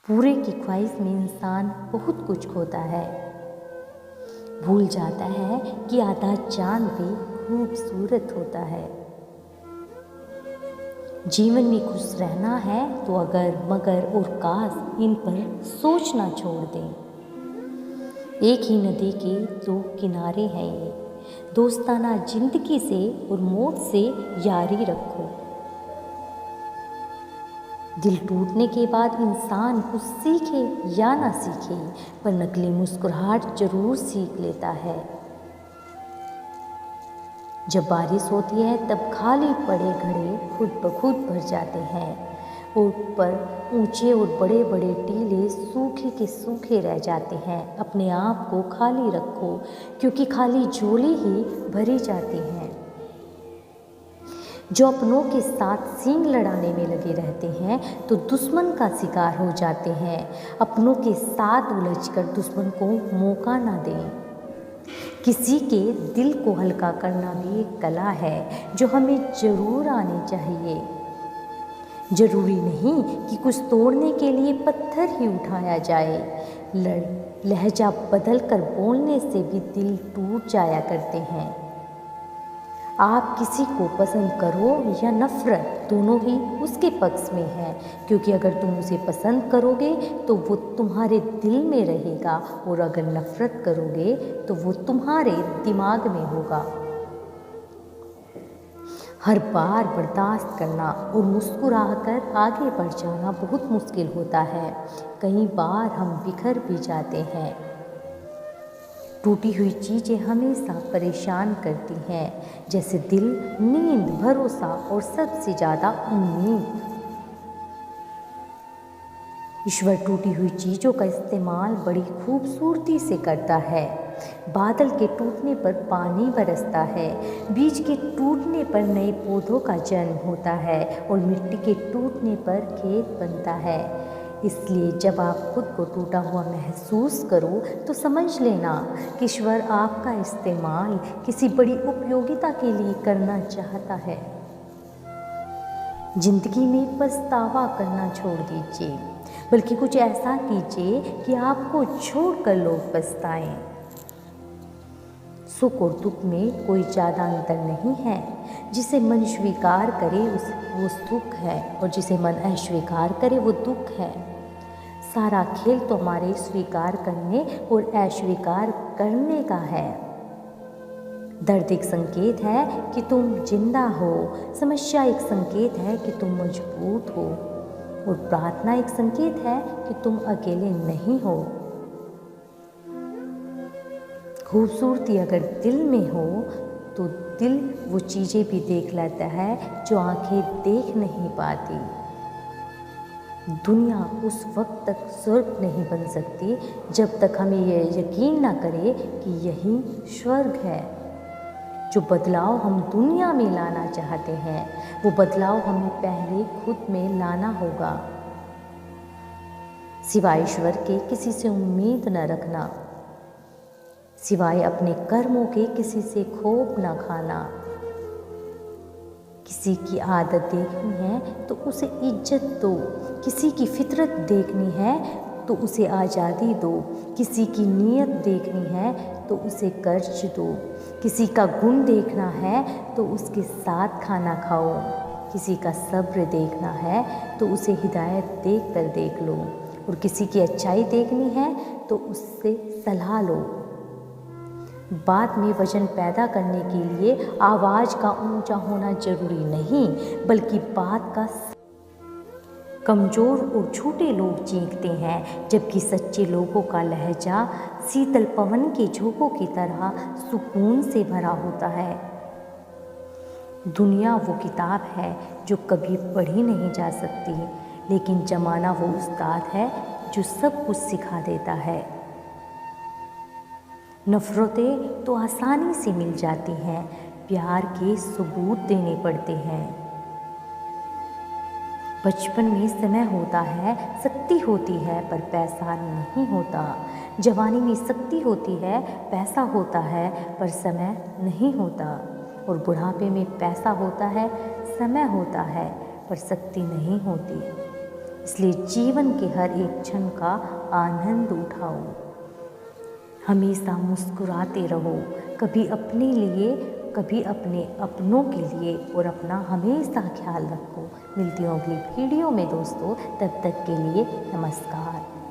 पूरे की ख्वाहिश में इंसान बहुत कुछ खोता है। भूल जाता है कि आधा चांद भी खूबसूरत होता है। जीवन में खुश रहना है तो अगर मगर और काश इन पर सोचना छोड़ दें। एक ही नदी के दो किनारे हैं ये, दोस्ताना जिंदगी से और मौत से यारी रखो। दिल टूटने के बाद इंसान कुछ सीखे या ना सीखे, पर नकली मुस्कुराहट जरूर सीख लेता है। जब बारिश होती है तब खाली पड़े घड़े खुद ब खुद भर जाते हैं। ऊपर ऊंचे और बड़े बड़े टीले सूखे के सूखे रह जाते हैं। अपने आप को खाली रखो, क्योंकि खाली झोली ही भरी जाती है। जो अपनों के साथ सींग लड़ाने में लगे रहते हैं तो दुश्मन का शिकार हो जाते हैं। अपनों के साथ उलझकर दुश्मन को मौका ना दें। किसी के दिल को हल्का करना भी एक कला है जो हमें जरूर आनी चाहिए। जरूरी नहीं कि कुछ तोड़ने के लिए पत्थर ही उठाया जाए। लहजा बदल कर बोलने से भी दिल टूट जाया करते हैं। आप किसी को पसंद करो या नफ़रत, दोनों ही उसके पक्ष में है, क्योंकि अगर तुम उसे पसंद करोगे तो वो तुम्हारे दिल में रहेगा, और अगर नफ़रत करोगे तो वो तुम्हारे दिमाग में होगा। हर बार बर्दाश्त करना और मुस्कुराकर आगे बढ़ जाना बहुत मुश्किल होता है। कई बार हम बिखर भी जाते हैं। टूटी हुई चीज़ें हमेशा परेशान करती हैं, जैसे दिल, नींद, भरोसा और सबसे ज़्यादा उम्मीद। ईश्वर टूटी हुई चीज़ों का इस्तेमाल बड़ी खूबसूरती से करता है। बादल के टूटने पर पानी बरसता है, बीज के टूटने पर नए पौधों का जन्म होता है, और मिट्टी के टूटने पर खेत बनता है। इसलिए जब आप खुद को टूटा हुआ महसूस करो तो समझ लेना कि ईश्वर आपका इस्तेमाल किसी बड़ी उपयोगिता के लिए करना चाहता है। जिंदगी में पछतावा करना छोड़ दीजिए, बल्कि कुछ ऐसा कीजिए कि आपको छोड़कर लोग पछताएं। सुख और दुख में कोई ज़्यादा अंतर नहीं है। जिसे मन स्वीकार करे वो सुख है, और जिसे मन अस्वीकार करे वो दुख है। सारा खेल तो हमारे स्वीकार करने और अस्वीकार करने का है। दर्द एक संकेत है कि तुम जिंदा हो, समस्या एक संकेत है कि तुम मजबूत हो, और प्रार्थना एक संकेत है कि तुम अकेले नहीं हो। खूबसूरती अगर दिल में हो तो दिल वो चीज़ें भी देख लेता है जो आंखें देख नहीं पाती। दुनिया उस वक्त तक स्वर्ग नहीं बन सकती जब तक हमें यह यकीन ना करे कि यही स्वर्ग है। जो बदलाव हम दुनिया में लाना चाहते हैं, वो बदलाव हमें पहले खुद में लाना होगा। सिवाय ईश्वर के किसी से उम्मीद न रखना, सिवाय अपने कर्मों के किसी से खौफ न खाना। किसी की आदत देखनी है तो उसे इज्जत दो, किसी की फितरत देखनी है तो उसे आज़ादी दो, किसी की नीयत देखनी है तो उसे कर्ज दो, किसी का गुण देखना है तो उसके साथ खाना खाओ, किसी का सब्र देखना है तो उसे हिदायत देख कर देख लो, और किसी की अच्छाई देखनी है तो उससे सलाह लो। बात में वजन पैदा करने के लिए आवाज़ का ऊंचा होना जरूरी नहीं, बल्कि बात का कमज़ोर और छोटे लोग चीखते हैं, जबकि सच्चे लोगों का लहजा शीतल पवन के झोंकों की तरह सुकून से भरा होता है। दुनिया वो किताब है जो कभी पढ़ी नहीं जा सकती, लेकिन ज़माना वो उस्ताद है जो सब कुछ सिखा देता है। नफ़रतें तो आसानी से मिल जाती हैं, प्यार के सबूत देने पड़ते हैं। बचपन में समय होता है, शक्ति होती है, पर पैसा नहीं होता। जवानी में शक्ति होती है, पैसा होता है, पर समय नहीं होता। और बुढ़ापे में पैसा होता है, समय होता है, पर शक्ति नहीं होती। इसलिए जीवन के हर एक क्षण का आनंद उठाओ। हमेशा मुस्कुराते रहो, कभी अपने लिए, कभी अपने अपनों के लिए, और अपना हमेशा ख्याल रखो। मिलती हूँ अगली वीडियो में दोस्तों, तब तक के लिए नमस्कार।